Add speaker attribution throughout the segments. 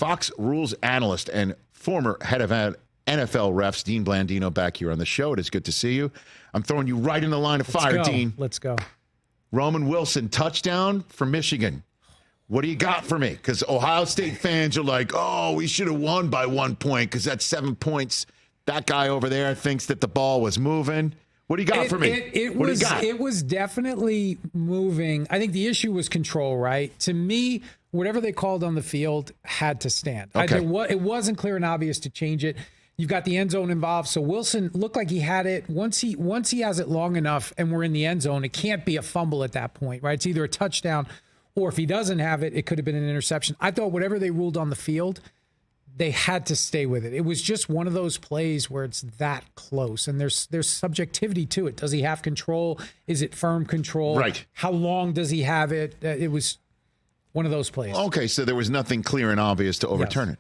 Speaker 1: Fox rules analyst and former head of NFL refs, Dean Blandino, back here on the show. It is good to see you. I'm throwing you right in the line of fire, Dean.
Speaker 2: Let's go.
Speaker 1: Roman Wilson, touchdown for Michigan. What do you got for me? Because Ohio State fans are like, oh, we should have won by 1 point because that's 7 points. That guy over there thinks that the ball was moving. What do you got for me?
Speaker 2: It was definitely moving. I think the issue was control, right? To me, whatever they called on the field had to stand.
Speaker 1: Okay.
Speaker 2: It wasn't clear and obvious to change it. You've got the end zone involved. So Wilson looked like he had it. Once he has it long enough and we're in the end zone, it can't be a fumble at that point, right? It's either a touchdown or if he doesn't have it, it could have been an interception. I thought whatever they ruled on the field, they had to stay with it. It was just one of those plays where it's that close, and there's subjectivity to it. Does he have control? Is it firm control?
Speaker 1: Right.
Speaker 2: How long does he have it? It was one of those plays.
Speaker 1: Okay, so there was nothing clear and obvious to overturn it.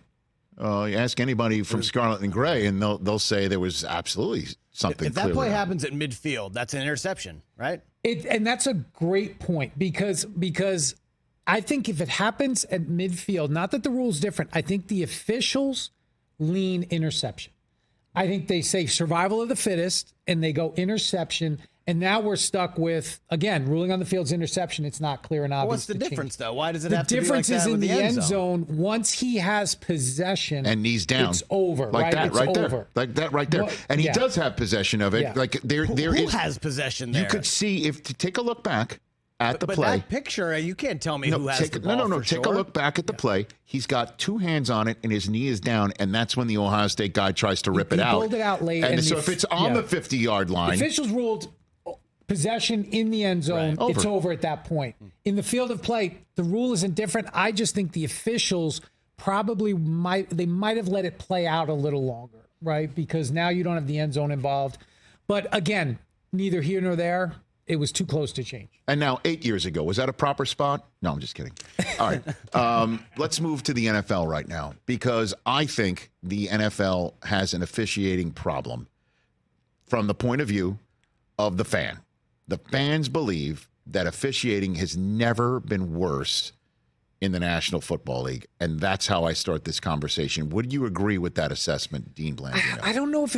Speaker 1: You ask anybody from Scarlet and Gray, and they'll say there was absolutely something.
Speaker 3: If that play happens at midfield, that's an interception, right?
Speaker 2: And that's a great point because I think if it happens at midfield, not that the rule's different, I think the officials lean interception. I think they say survival of the fittest, and they go interception. And now we're stuck with, again, ruling on the field's interception. It's not clear and obvious.
Speaker 3: What's the difference, though? Why does it have
Speaker 2: to be like that? The difference is in the end zone. Once he has possession
Speaker 1: and knees down,
Speaker 2: it's over.
Speaker 1: Like
Speaker 2: right?
Speaker 1: that,
Speaker 2: it's
Speaker 1: right
Speaker 2: over.
Speaker 1: there, like that, right there. And he does have possession of it.
Speaker 2: Yeah.
Speaker 1: Like there
Speaker 3: Who has possession there?
Speaker 1: You could see to take a look back at the
Speaker 3: but
Speaker 1: play.
Speaker 3: That picture, you can't tell me who has the ball.
Speaker 1: No. Take a look back at the play. He's got two hands on it, and his knee is down, and that's when the Ohio State guy tries to rip it out.
Speaker 2: He pulled it out late.
Speaker 1: And so if it's on the 50-yard line,
Speaker 2: officials ruled possession in the end zone. Right. It's over at that point. In the field of play, the rule isn't different. I just think the officials probably might have let it play out a little longer, right? Because now you don't have the end zone involved. But again, neither here nor there. It was too close to change.
Speaker 1: And now 8 years ago, was that a proper spot? No, I'm just kidding. All right. Let's move to the NFL right now, because I think the NFL has an officiating problem from the point of view of the fan. The fans believe that officiating has never been worse in the National Football League, and that's how I start this conversation. Would you agree with that assessment, Dean Blandino?
Speaker 2: I don't know if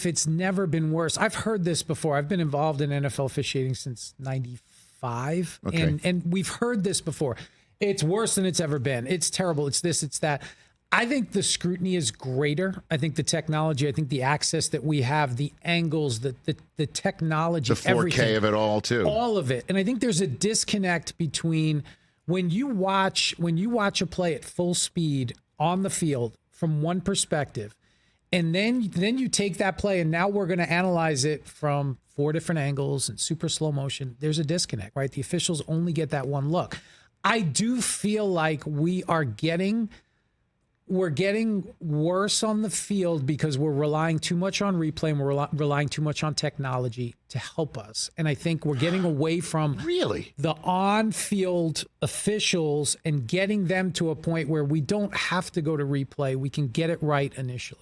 Speaker 2: it's never been worse. I've heard this before. I've been involved in NFL officiating since '95, and we've heard this before. It's worse than it's ever been. It's terrible. It's this, it's that. I think the scrutiny is greater. I think the technology, I think the access that we have, the angles, the technology,
Speaker 1: the 4K
Speaker 2: everything,
Speaker 1: of it all too.
Speaker 2: All of it. And I think there's a disconnect between when you watch a play at full speed on the field from one perspective, and then you take that play and now we're going to analyze it from 4 different angles and super slow motion. There's a disconnect, right? The officials only get that one look. I do feel like we're getting worse on the field because we're relying too much on replay and we're relying too much on technology to help us. And I think we're getting away from the on-field officials and getting them to a point where we don't have to go to replay. We can get it right initially.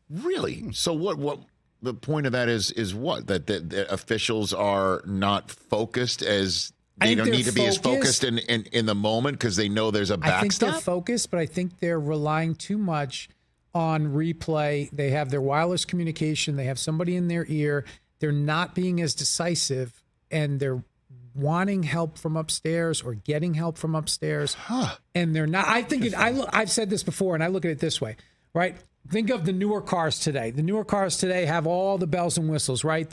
Speaker 1: Really? So what the point of that is what? That the officials are not focused as they don't need to be as focused in the moment because they know there's a backstop?
Speaker 2: I think they're focused, but I think they're relying too much on replay. They have their wireless communication. They have somebody in their ear. They're not being as decisive, and they're wanting help from upstairs or getting help from upstairs. And they're not. I think I've said this before, and I look at it this way, right? Think of the newer cars today. The newer cars today have all the bells and whistles, right?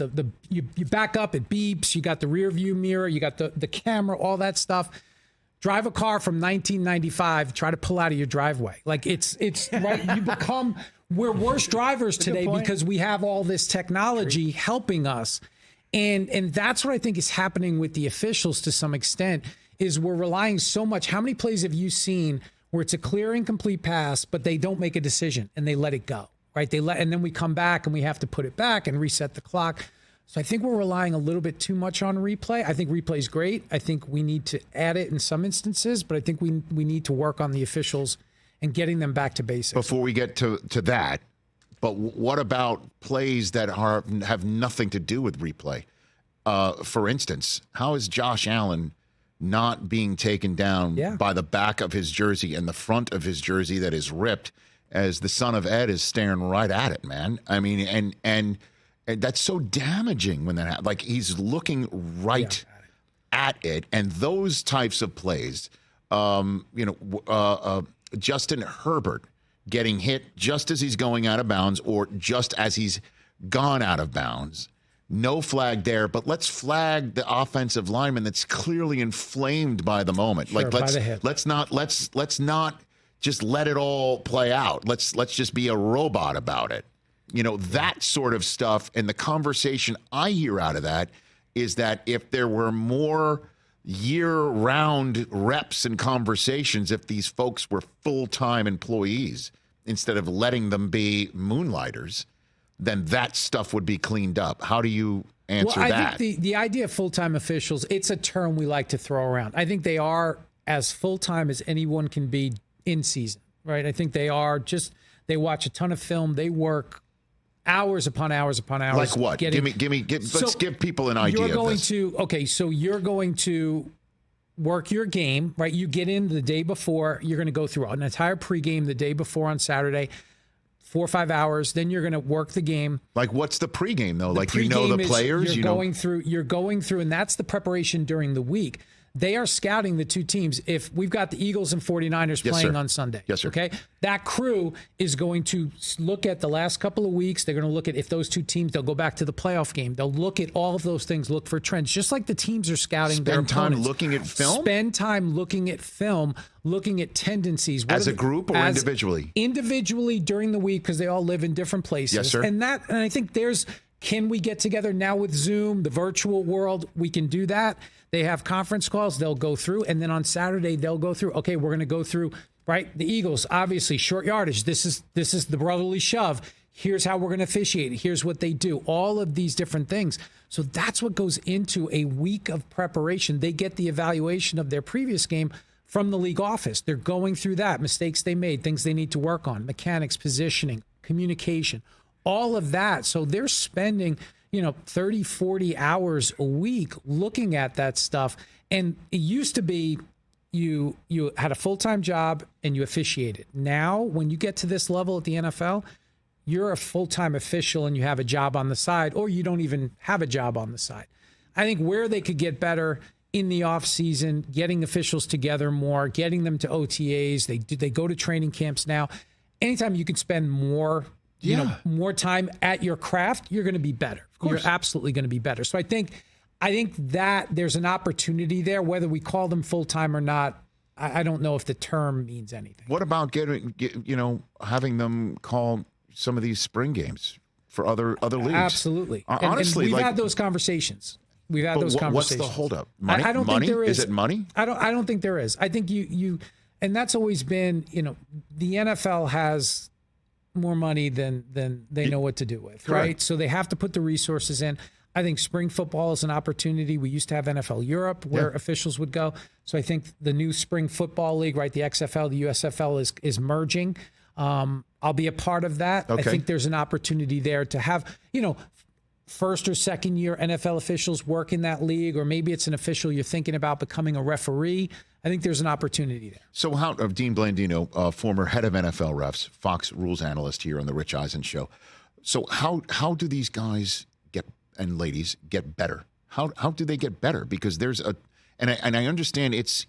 Speaker 2: You back up, it beeps. You got the rear view mirror. You got the camera, all that stuff. Drive a car from 1995. Try to pull out of your driveway. Like it's right. We're worse drivers today because we have all this technology helping us, and that's what I think is happening with the officials to some extent. Is we're relying so much. How many plays have you seen where it's a clear incomplete pass, but they don't make a decision and they let it go, right? And then we come back and we have to put it back and reset the clock. So I think we're relying a little bit too much on replay. I think replay is great. I think we need to add it in some instances, but I think we need to work on the officials and getting them back to basics.
Speaker 1: Before we get to that, but what about plays that have nothing to do with replay? For instance, how is Josh Allen not being taken down by the back of his jersey and the front of his jersey that is ripped as the son of Ed is staring right at it, man. I mean, and that's so damaging when that happens. Like, he's looking right at it. And those types of plays, Justin Herbert getting hit just as he's going out of bounds or just as he's gone out of bounds. No flag there, but let's flag the offensive lineman that's clearly inflamed by the moment.
Speaker 2: Sure,
Speaker 1: like let's not just let it all play out. Let's just be a robot about it. That sort of stuff. And the conversation I hear out of that is that if there were more year-round reps and conversations, if these folks were full-time employees instead of letting them be moonlighters, then that stuff would be cleaned up. How do you answer that?
Speaker 2: I think the idea of full-time officials, it's a term we like to throw around. I think they are as full-time as anyone can be in season, right? I think they are they watch a ton of film. They work hours upon hours upon hours.
Speaker 1: Like what? Let's give people an idea of this.
Speaker 2: So you're going to work your game, right? You get in the day before. You're going to go through an entire pregame the day before on Saturday. 4 or 5 hours, then you're going to work the game.
Speaker 1: Like, what's the pregame though? Like, the players.
Speaker 2: You're going through, and that's the preparation during the week. They are scouting the two teams. If we've got the Eagles and 49ers playing on Sunday,
Speaker 1: yes, sir.
Speaker 2: Okay, that crew is going to look at the last couple of weeks. They're going to look at if those two teams. They'll go back to the playoff game. They'll look at all of those things. Look for trends, just like the teams are scouting their opponents.
Speaker 1: Spend time looking at film.
Speaker 2: Spend time looking at film, looking at tendencies.
Speaker 1: As a group or individually?
Speaker 2: Individually during the week, because they all live in different places.
Speaker 1: Yes, sir.
Speaker 2: And I think can we get together now with Zoom, the virtual world? We can do that. They have conference calls. They'll go through. And then on Saturday, they'll go through. Okay, we're going to go through, right? The Eagles, obviously, short yardage. This is the brotherly shove. Here's how we're going to officiate. Here's what they do. All of these different things. So that's what goes into a week of preparation. They get the evaluation of their previous game from the league office. They're going through that, mistakes they made, things they need to work on, mechanics, positioning, communication, all of that. So they're spending 30, 40 hours a week looking at that stuff. And it used to be you had a full-time job and you officiated. Now, when you get to this level at the NFL, you're a full-time official and you have a job on the side, or you don't even have a job on the side. I think where they could get better in the offseason, getting officials together more, getting them to OTAs. They go to training camps now. Anytime you can spend more time at your craft, you're going to be better. You're absolutely going to be better. So I think that there's an opportunity there, whether we call them full-time or not. I don't know if the term means anything.
Speaker 1: What about having them call some of these spring games for other leagues?
Speaker 2: Absolutely.
Speaker 1: Honestly,
Speaker 2: and we've had those conversation. We've had those conversations.
Speaker 1: What's the holdup? Money?
Speaker 2: I don't think there is.
Speaker 1: Is it money?
Speaker 2: I don't think there is. I think you and that's always been, the NFL has more money than they know what to do with,
Speaker 1: Correct.
Speaker 2: right? So they have to put the resources in. I think spring football is an opportunity. We used to have NFL Europe where officials would go. So I think the new spring football league, right, the XFL, the USFL is merging. I'll be a part of that.
Speaker 1: Okay.
Speaker 2: I think there's an opportunity there to have, first or second year NFL officials work in that league, or maybe it's an official you're thinking about becoming a referee. I think there's an opportunity there.
Speaker 1: So how, Dean Blandino, former head of NFL refs, Fox rules analyst here on the Rich Eisen Show. So how do these guys and ladies get better? How do they get better? Because there's and I understand it's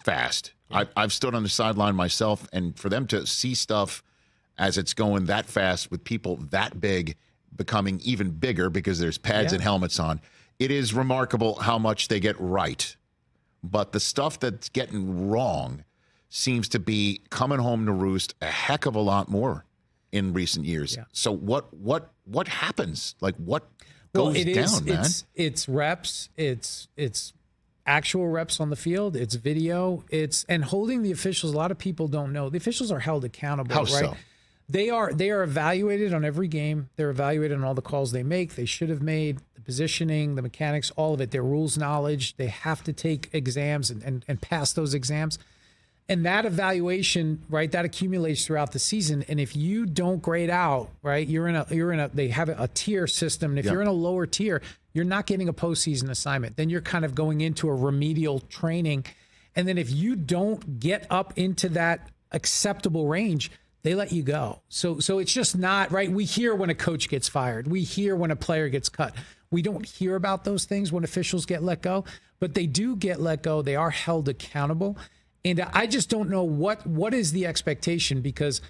Speaker 1: fast. Yeah. I've stood on the sideline myself, and for them to see stuff as it's going that fast with people that big becoming even bigger because there's pads and helmets on, it is remarkable how much they get right. But the stuff that's getting wrong seems to be coming home to roost a heck of a lot more in recent years. Yeah. So what happens? Like what goes down, man?
Speaker 2: It's reps. It's actual reps on the field. It's video. And holding the officials. A lot of people don't know the officials are held accountable.
Speaker 1: How
Speaker 2: right?
Speaker 1: so?
Speaker 2: They are evaluated on every game. They're evaluated on all the calls they make. They should have made, the positioning, the mechanics, all of it. Their rules knowledge. They have to take exams and pass those exams. And that evaluation, right, that accumulates throughout the season. And if you don't grade out, right, they have a tier system. And if you're in a lower tier, you're not getting a postseason assignment. Then you're kind of going into a remedial training. And then if you don't get up into that acceptable range, they let you go. So it's just not right. We hear when a coach gets fired. We hear when a player gets cut. We don't hear about those things when officials get let go, but they do get let go. They are held accountable. And I just don't know what is the expectation, because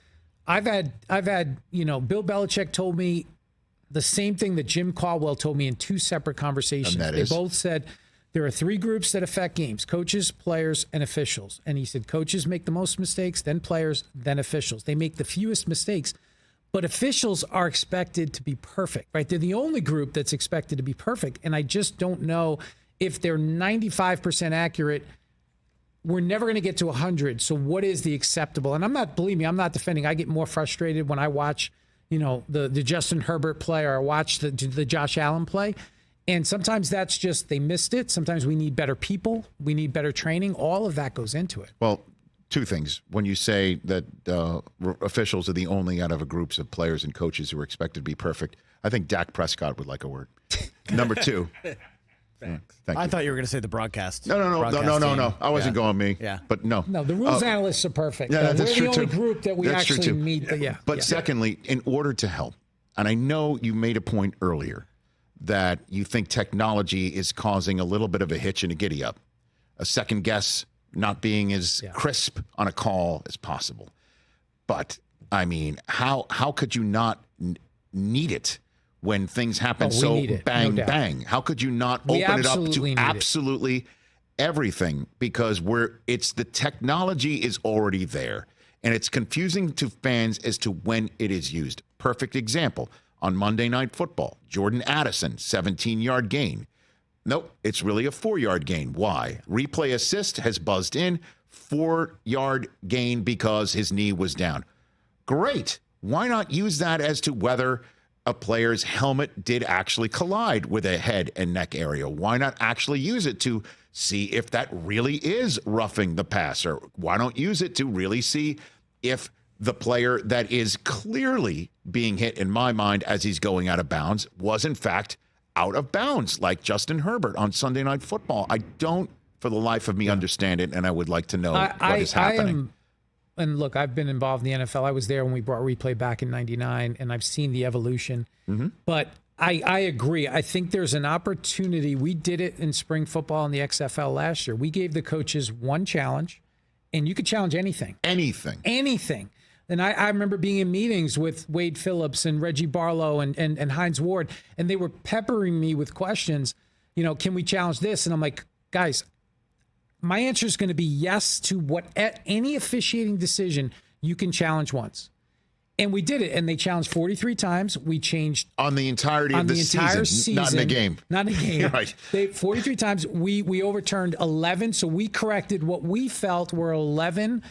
Speaker 2: I've had Bill Belichick told me the same thing that Jim Caldwell told me in two separate conversations. They both said there are three groups that affect games: coaches, players, and officials. And he said coaches make the most mistakes, then players, then officials. They make the fewest mistakes, but officials are expected to be perfect, right? They're the only group that's expected to be perfect. And I just don't know if they're 95% accurate. We're never going to get to 100. So what is the acceptable? And believe me, I'm not defending. I get more frustrated when I watch, the Justin Herbert play, or I watch the Josh Allen play. And sometimes that's just, they missed it. Sometimes we need better people. We need better training. All of that goes into it.
Speaker 1: Well, two things. When you say that officials are the only out of a groups of players and coaches who are expected to be perfect, I think Dak Prescott would like a word. Number two. Thank
Speaker 3: I
Speaker 1: you.
Speaker 3: thought you were going to say the broadcast.
Speaker 1: No. I wasn't going me.
Speaker 3: Yeah.
Speaker 1: But no.
Speaker 2: No, the rules analysts are perfect.
Speaker 1: Yeah, that's
Speaker 2: we're
Speaker 1: true
Speaker 2: the only
Speaker 1: too.
Speaker 2: group that we
Speaker 1: That's true
Speaker 2: actually
Speaker 1: too.
Speaker 2: meet. But
Speaker 1: secondly, in order to help, and I know you made a point earlier that you think technology is causing a little bit of a hitch and a giddy up, a second guess, not being as crisp on a call as possible. But I mean, how could you not need it when things happen bang, bang? How could you not open it up to absolutely everything? Because it's the technology is already there, and it's confusing to fans as to when it is used. Perfect example, on Monday Night Football, Jordan Addison, 17-yard gain. Nope, it's really a 4-yard gain. Why? Replay assist has buzzed in, 4-yard gain because his knee was down. Great. Why not use that as to whether a player's helmet did actually collide with a head and neck area? Why not actually use it to see if that really is roughing the passer? Why don't use it to really see if the player that is clearly being hit, in my mind, as he's going out of bounds, was in fact out of bounds, like Justin Herbert on Sunday Night Football? I don't, for the life of me, understand it, and I would like to know what is happening.
Speaker 2: And look, I've been involved in the NFL. I was there when we brought replay back in '99, and I've seen the evolution. Mm-hmm. But I agree. I think there's an opportunity. We did it in spring football in the XFL last year. We gave the coaches one challenge, and you could challenge anything. Anything. And I remember being in meetings with Wade Phillips and Reggie Barlow and Hines Ward, and they were peppering me with questions. Can we challenge this? And I'm like, guys, my answer is going to be yes to any officiating decision you can challenge once. And we did it, and they challenged 43 times. We changed
Speaker 1: on the entirety of the season, not in the game.
Speaker 2: Not in the game.
Speaker 1: Right.
Speaker 2: 43 times. We overturned 11, so we corrected what we felt were 11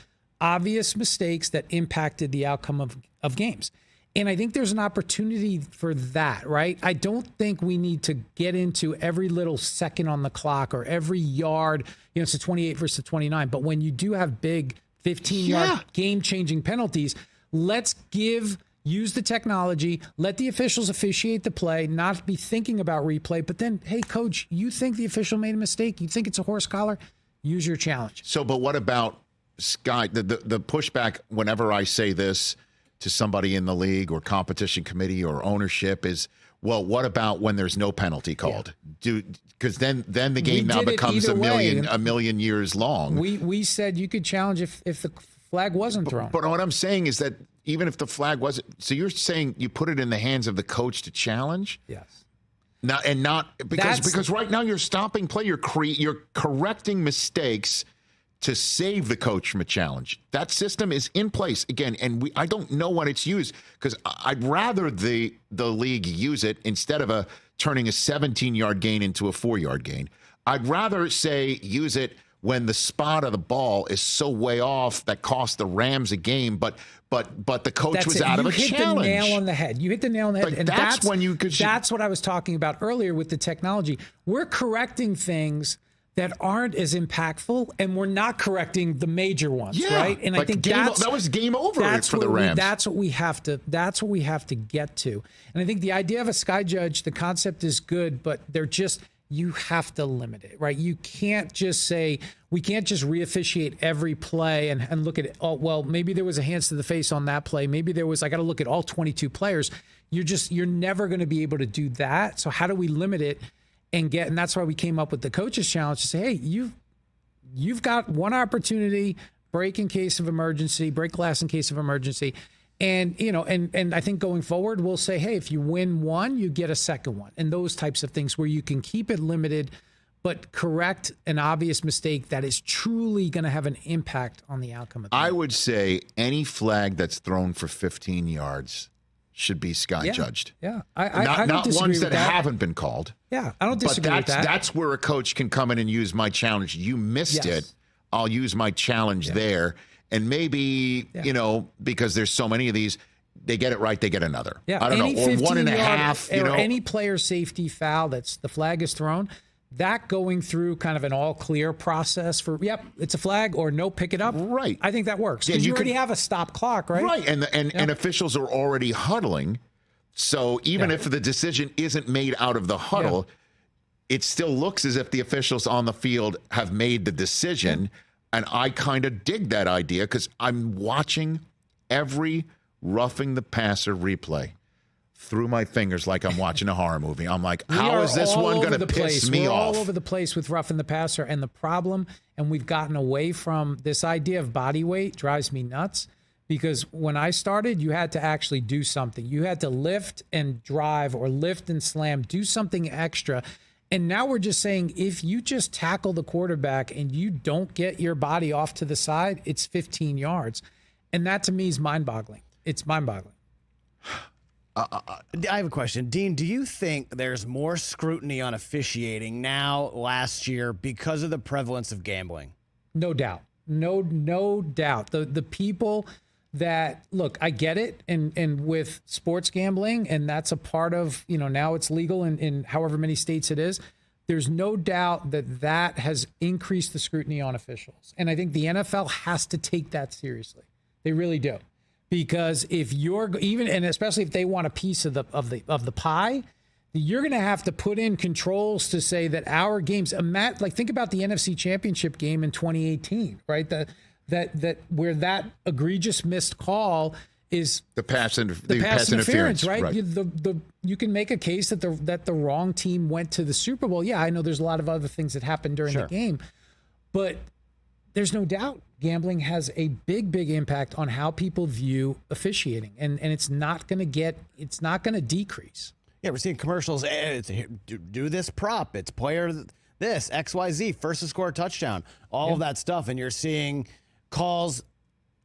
Speaker 2: obvious mistakes that impacted the outcome of games. And I think there's an opportunity for that, right? I don't think we need to get into every little second on the clock or every yard. It's a 28 versus 29. But when you do have big 15-yard game-changing penalties, let's use the technology, let the officials officiate the play, not be thinking about replay. But then, hey, coach, you think the official made a mistake? You think it's a horse collar? Use your challenge.
Speaker 1: So, but what about Sky? The pushback whenever I say this to somebody in the league or competition committee or ownership is, well, what about when there's no penalty called? Because then the game now becomes a million years long.
Speaker 2: We said you could challenge if the flag wasn't thrown.
Speaker 1: But what I'm saying is that even if the flag wasn't, so you're saying you put it in the hands of the coach to challenge?
Speaker 2: Yes.
Speaker 1: Because right now you're stopping play, you're correcting mistakes to save the coach from a challenge. That system is in place again, and I don't know when it's used, because I'd rather the league use it instead of turning a 17-yard gain into a 4-yard gain. I'd rather use it when the spot of the ball is so way off that cost the Rams a game, but the coach was out of a challenge.
Speaker 2: You hit the nail on the head. And
Speaker 1: that's when you could.
Speaker 2: That's what I was talking about earlier with the technology. We're correcting things that aren't as impactful, and we're not correcting the major ones, right? And I think
Speaker 1: that was game over for the Rams.
Speaker 2: That's what we have to get to. And I think the idea of a sky judge, the concept is good, but you have to limit it, right? You can't just say, we can't just re-officiate every play and look at it. Oh, well, maybe there was a hands to the face on that play. Maybe I got to look at all 22 players. You're never going to be able to do that. So how do we limit it? And that's why we came up with the coaches challenge to say, hey, you've got one opportunity, break in case of emergency, break glass in case of emergency. And, and I think going forward, we'll say, hey, if you win one, you get a second one, and those types of things where you can keep it limited, but correct an obvious mistake that is truly going to have an impact on the outcome of the game.
Speaker 1: I would say any flag that's thrown for 15 yards should be sky judged.
Speaker 2: Yeah. I
Speaker 1: not
Speaker 2: disagree
Speaker 1: ones
Speaker 2: with
Speaker 1: that haven't been called.
Speaker 2: Yeah, I don't disagree with that.
Speaker 1: That's where a coach can come in and use my challenge. You missed it. I'll use my challenge there. And maybe, because there's so many of these, they get it right, they get another.
Speaker 2: Yeah.
Speaker 1: I don't know. Or 1.5.
Speaker 2: Or any player safety foul the flag is thrown, that going through kind of an all clear process for, it's a flag, or no, pick it up.
Speaker 1: Right.
Speaker 2: I think that works. Because you already have a stop clock, right?
Speaker 1: Right. And officials are already huddling. So even if the decision isn't made out of the huddle, it still looks as if the officials on the field have made the decision. And I kind of dig that idea because I'm watching every roughing the passer replay through my fingers like I'm watching a horror movie. I'm like, how is this one going to piss me off?
Speaker 2: We're all over the place with roughing the passer. And the problem, and we've gotten away from this idea of body weight, drives me nuts. Because when I started, you had to actually do something. You had to lift and drive, or lift and slam, do something extra. And now we're just saying, if you just tackle the quarterback and you don't get your body off to the side, it's 15 yards. And that to me is mind-boggling. It's mind-boggling.
Speaker 3: I have a question. Dean, do you think there's more scrutiny on officiating now, last year, because of the prevalence of gambling?
Speaker 2: No doubt. No doubt. The people that, look, I get it, and with sports gambling, and that's a part of, now it's legal in however many states it is, there's no doubt that has increased the scrutiny on officials. And I think the NFL has to take that seriously. They really do. Because if you're and especially if they want a piece of the pie, you're going to have to put in controls to say that our games, think about the NFC Championship game in 2018, right? That where that egregious missed call is
Speaker 1: the pass interference,
Speaker 2: right? You can make a case that the wrong team went to the Super Bowl. Yeah, I know there's a lot of other things that happened during the game, but there's no doubt gambling has a big impact on how people view officiating, and it's not going to decrease.
Speaker 3: Yeah, we're seeing commercials. Do this prop. It's player this XYZ first to score a touchdown. All of that stuff, and you're seeing calls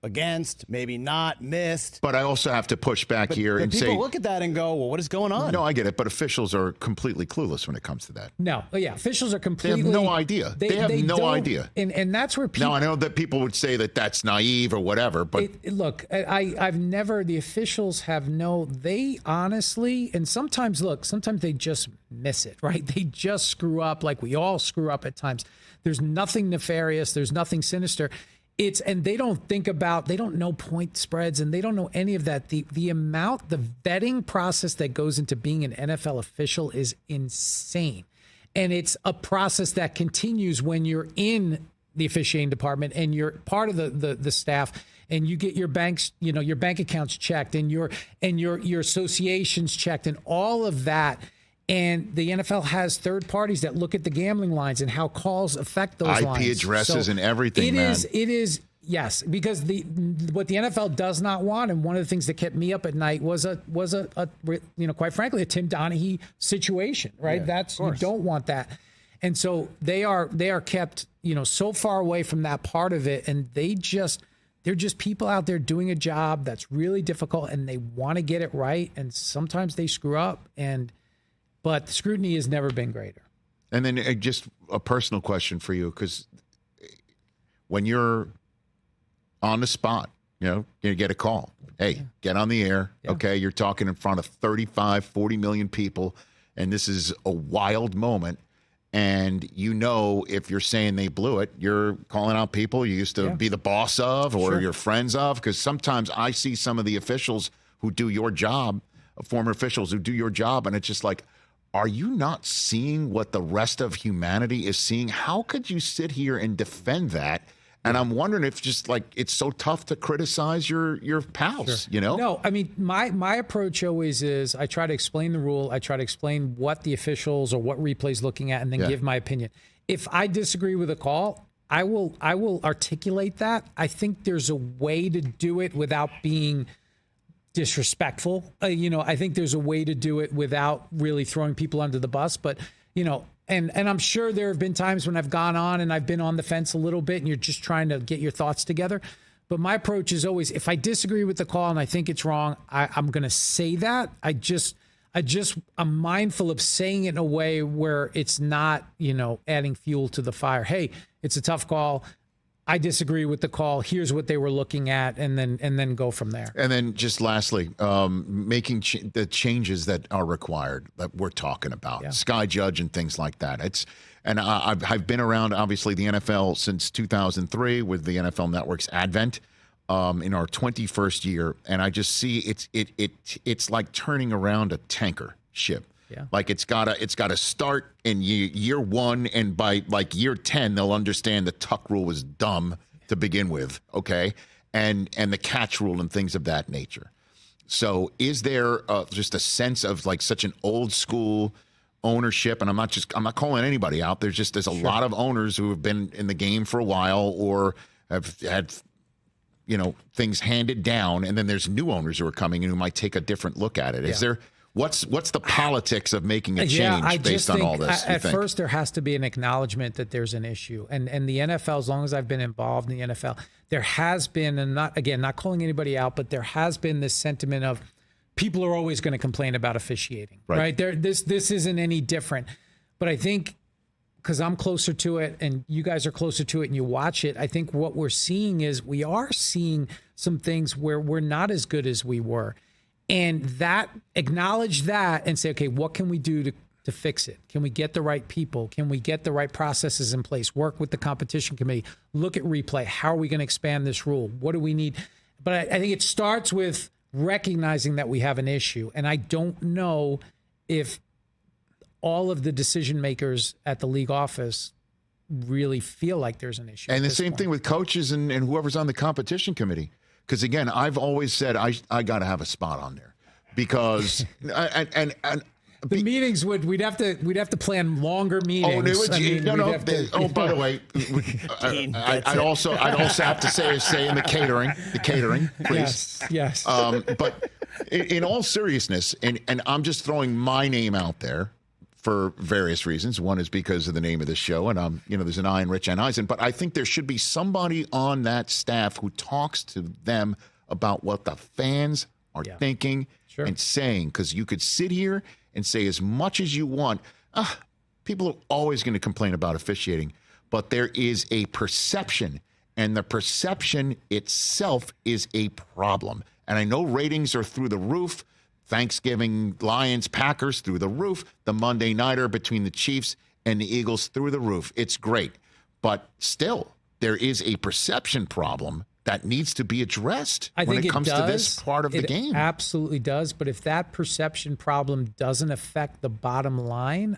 Speaker 3: against, maybe not, missed.
Speaker 1: But I also have to push back here and say,
Speaker 3: people look at that and go, well, what is going on?
Speaker 1: No, I get it, but officials are completely clueless when it comes to that.
Speaker 2: No, officials are completely.
Speaker 1: They have no idea. They have no idea.
Speaker 2: And that's where people.
Speaker 1: Now, I know that people would say that that's naive or whatever, but
Speaker 2: look, I've never. The officials they honestly, and sometimes they just miss it, right? They just screw up, like we all screw up at times. There's nothing nefarious. There's nothing sinister. And they don't know point spreads, and they don't know any of that. The vetting process that goes into being an NFL official is insane. And it's a process that continues when you're in the officiating department and you're part of the staff, and you get your bank accounts checked and your associations checked and all of that. And the NFL has third parties that look at the gambling lines and how calls affect those lines.
Speaker 1: IP addresses and everything,
Speaker 2: It is, yes, because what the NFL does not want, and one of the things that kept me up at night was a quite frankly, a Tim Donaghy situation, right?
Speaker 3: Yeah,
Speaker 2: you don't want that. And so they are kept, so far away from that part of it, and they're just people out there doing a job that's really difficult, and they want to get it right, and sometimes they screw up, but the scrutiny has never been greater.
Speaker 1: And then just a personal question for you, because when you're on the spot, you get a call. Hey, get on the air. Yeah. Okay, you're talking in front of 35, 40 million people, and this is a wild moment. And if you're saying they blew it, you're calling out people you used to be the boss of or your friends of. Because sometimes I see some of the officials who do your job, former officials who do your job, and it's just like, are you not seeing what the rest of humanity is seeing? How could you sit here and defend that? And I'm wondering if just like it's so tough to criticize your pals,
Speaker 2: No, I mean, my approach always is I try to explain the rule. I try to explain what the officials or what replay's looking at and then give my opinion. If I disagree with a call, I will articulate that. I think there's a way to do it without being disrespectful. I think there's a way to do it without really throwing people under the bus. But, and I'm sure there have been times when I've gone on and I've been on the fence a little bit and you're just trying to get your thoughts together. But my approach is always, if I disagree with the call and I think it's wrong, I'm going to say that. I'm mindful of saying it in a way where it's not, adding fuel to the fire. Hey, it's a tough call. I disagree with the call. Here's what they were looking at, and then go from there.
Speaker 1: And then just lastly, making the changes that are required that we're talking about, Sky Judge and things like that. I've been around obviously the NFL since 2003 with the NFL Network's advent in our 21st year, and I just see it's like turning around a tanker ship. Yeah. Like it's gotta start in year 1, and by like year 10, they'll understand the tuck rule was dumb to begin with, okay, and the catch rule and things of that nature. So, is there just a sense of like such an old school ownership? And I'm not calling anybody out. There's a lot of owners who have been in the game for a while or have had things handed down, and then there's new owners who are coming in who might take a different look at it. Is there? What's the politics of making a change based on all this?
Speaker 2: At first, there has to be an acknowledgement that there's an issue. And the NFL, as long as I've been involved in the NFL, there has been, and not calling anybody out, but there has been this sentiment of people are always going to complain about officiating, right? This isn't any different. But I think because I'm closer to it and you guys are closer to it and you watch it, I think what we're seeing is we are seeing some things where we're not as good as we were. And that, acknowledge that and say, okay, what can we do to fix it? Can we get the right people? Can we get the right processes in place? Work with the competition committee. Look at replay. How are we going to expand this rule? What do we need? But I think it starts with recognizing that we have an issue. And I don't know if all of the decision makers at the league office really feel like there's an issue.
Speaker 1: And the same thing with coaches and whoever's on the competition committee. Because again, I've always said I got to have a spot on there, because and
Speaker 2: the meetings we'd have to plan longer meetings.
Speaker 1: By the way, I'd also have to say in the catering, please.
Speaker 2: Yes.
Speaker 1: But in all seriousness, and I'm just throwing my name out there for various reasons. One is because of the name of the show, and there's an I in Rich Eisen. But I think there should be somebody on that staff who talks to them about what the fans are thinking and saying. Because you could sit here and say as much as you want. People are always going to complain about officiating, but there is a perception, and the perception itself is a problem. And I know ratings are through the roof. Thanksgiving Lions, Packers through the roof. The Monday Nighter between the Chiefs and the Eagles through the roof. It's great. But still, there is a perception problem that needs to be addressed when it comes to this part of the game.
Speaker 2: It absolutely does. But if that perception problem doesn't affect the bottom line,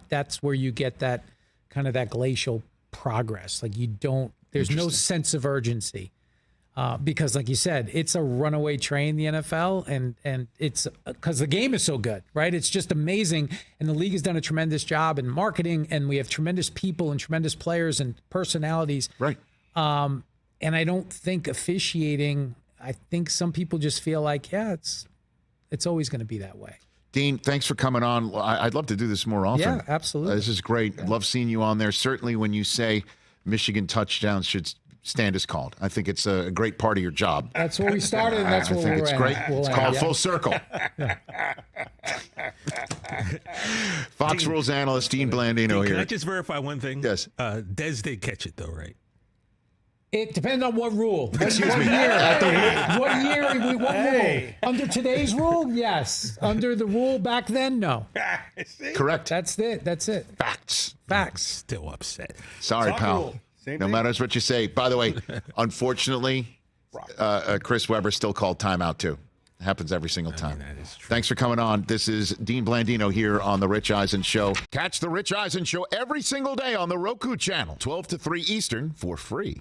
Speaker 2: that's where you get that kind of that glacial progress. Like there's no sense of urgency. Because like you said, it's a runaway train, the NFL, and it's because the game is so good, right? It's just amazing. And the league has done a tremendous job in marketing, and we have tremendous people and tremendous players and personalities.
Speaker 1: Right.
Speaker 2: And I don't think officiating, I think some people just feel like, it's always going to be that way.
Speaker 1: Dean, thanks for coming on. I'd love to do this more often.
Speaker 2: Yeah, absolutely.
Speaker 1: This is great. Yeah. Love seeing you on there. Certainly when you say Michigan touchdowns should stand as called. I think it's a great part of your job.
Speaker 2: That's where we started, and that's where we're at.
Speaker 1: I think it's great. It's called full circle. Fox Rules analyst Dean Blandino here.
Speaker 4: Can I just verify one thing?
Speaker 1: Yes.
Speaker 4: Dez did catch it, though, right?
Speaker 2: It depends on what rule.
Speaker 1: Excuse me.
Speaker 2: What year? What rule? Under today's rule, yes. Under the rule back then, no.
Speaker 1: Correct.
Speaker 2: That's it. That's it.
Speaker 1: Facts.
Speaker 2: Facts.
Speaker 4: Still upset.
Speaker 1: Sorry,
Speaker 5: Talk
Speaker 1: pal.
Speaker 5: rule. Same
Speaker 1: No
Speaker 5: thing.
Speaker 1: matter what you say. By the way, unfortunately, Chris Webber still called timeout too. Happens every single time.
Speaker 4: that is true.
Speaker 1: Thanks for coming on. This is Dean Blandino here on The Rich Eisen Show. Catch The Rich Eisen Show every single day on the Roku channel, 12 to 3 Eastern, for free.